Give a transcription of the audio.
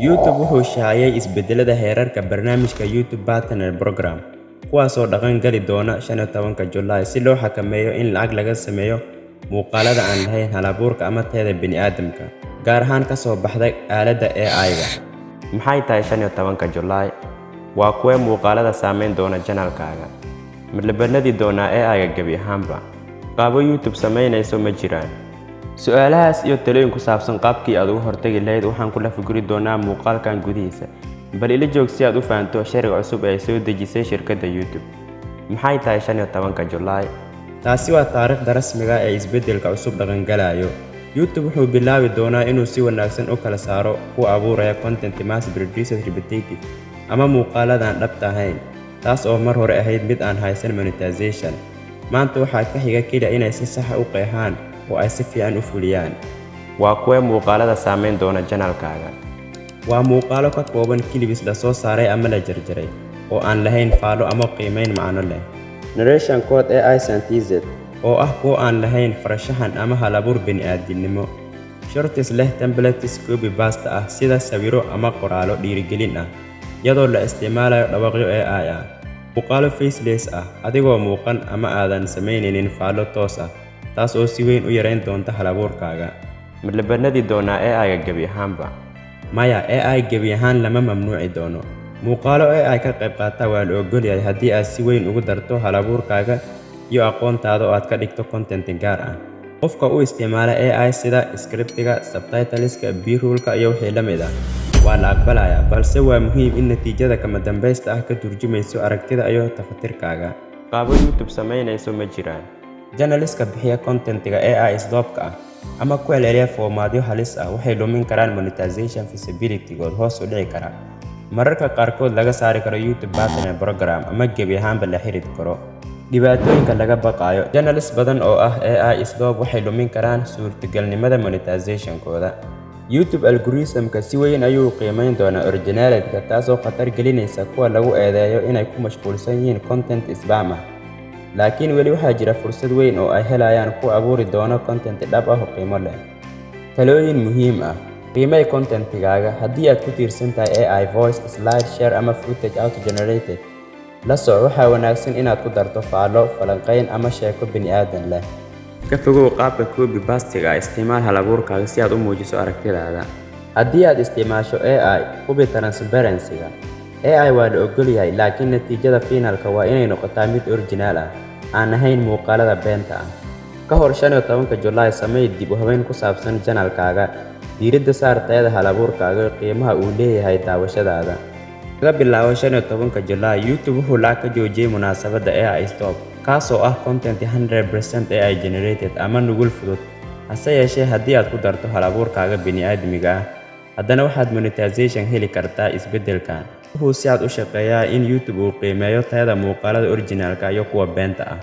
YouTube wuxuu shaaciyay isbedelada heerarka barnaamijka YouTube Partner Program, kuwaasoo dhaqan gali doona 15 July si loo xakameeyo in lacag laga sameeyo muuqaalada aan lahayn hal-abuurka ama tayada bini'aadamka, gaar ahaan ka soo baxday aaladda AI-ga. Maxay tahay 15 July? Waa kuwee muuqaalada saameyn doona channel-kaaga? Ma la banadi doonaa AI-ga gebi ahaanba? Qaabo YouTube samaynayso ma jiraan? Su'aalahaas iyo talooyin ku saabsan qaabkii aad uga hortagi lahayd waxaan kula fikiri doonaa muuqaalkan gudihiisa. Bal ila joog si aad u fahanto sharciga cusub ee soo dejisay shirkadda YouTube. Maxay tahay 15 July? Taasi waa taariikhda rasmiga ah ee isbedelka cusub dhaqan galayo. YouTube wuxuu bilaabi doonaa inuu si wanaagsan u kala saaro kuwa abuuraya content mass produced repetitive ama muuqaaladan dhabta ahayn, taas oo mar hore ahayd mid aan haysan monetization. Maanta waxaa ka xiga kaliya inay si sax ah u qeexaan oo ay si fiican u fuliyaan. Waa kuwee muuqaalada saameyn doona channel-kaaga? Waa muuqaalo ka kooban clips la soo saaray ama la jarjaray oo aan lahayn faalo ama qiimeyn macno leh. Narration code AI synthesis oo ah kuwo aan lahayn farshaxan ama hal-abuur bini'aadamnimo. Shorts leh templates copy paste ah sida sawiro ama qoraallo dhiirigelin ah, iyadoo la isticmaalayo dhawaaqyo AI ah. Muuqaalo faceless ah adigoo muuqan ama aadan samaynaynin faalo toos ah, taas oo si weyn u yareyn doonta hal-abuurkaaga. Ma la banadi doonaa AI-ga gebi ahaanba? Maya, AI gebi ahaan lama mamnuuci doono. Muuqaalo AI ka qayb qaata waa la oggol yahay haddii aad si weyn ugu darto hal-abuurkaaga iyo aqoontaada oo aad ka dhigto content gaar ah. Qofka u isticmaala AI sida scriptiga, subtitleska, B-rollka iyo wixii la mid ah waa la aqbalayaa, balse waa muhiim in natiijada kama dambaysta ah ka turjumayso aragtida iyo tafatirkaaga. Qaabo YouTube samaynayso ma jiraan? Journalists-ka bixiya content-ga AI isdoobka ah ama ku celceliya formaatyo halis ah waxay lumin karaan monetization feasibility-good hoos u dhici kara. Mararka qaarkood laga saari karo YouTube Partner Program ama gebi ahaanba la xiri karo. Dhibaatooyinka laga baqayo: journalists badan oo ah AI isdoob waxay lumin karaan suurtagalnimada monetization-kooda. YouTube algorithm-ka si weyn ayuu u qiimeyn doonaa originality-ga, taasoo khatar gelinaysa kuwa lagu eedeeyo inay ku mashquulsan yihiin content spam ah. Laakiin weli waxaa jira fursad weyn oo ay helayaan kuwa abuuri doona content dhab ah oo qiimo leh. Talooyin muhiim ah: qiimee content-gaaga. Haddii aad ku tiirsan tahay AI voice, slide, share ama footage auto-generated, la soco waxaa wanaagsan inaad ku darto faalo, falanqeyn ama sheeko bini'aadan leh. Ka fogow qaabka copy paste-ga, isticmaal hal-abuurkaaga si aad u muujiso aragtidaada. Haddii aad isticmaasho AI, hubi transparency-ga. AI waa la oggol yahay, laakiin natiijada finalka waa inay noqotaa mid original ah, aan ahayn muuqaalada beenta ah. Ka hor 15 July, samee dib u habeyn ku saabsan channel-kaaga. Diiradda saar tayada hal-abuurkaaga iyo qiimaha uu leeyahay daawashadaada. Laga bilaabo 15 July, YouTube wuxuu lacag ka joojiyay munaasabadda AI Stop, kaasoo ah content 100% AI generated ama nugul fudud. Hase yeeshee, haddii aad ku darto hal-abuurkaaga bini'aadmiga ah, haddana waxaad monetization heli kartaa. Isbedelkan wuxuu si cad u shaqeeyaa in YouTube uu qiimeeyo tayada muuqaalada originalka iyo kuwa beenta ah.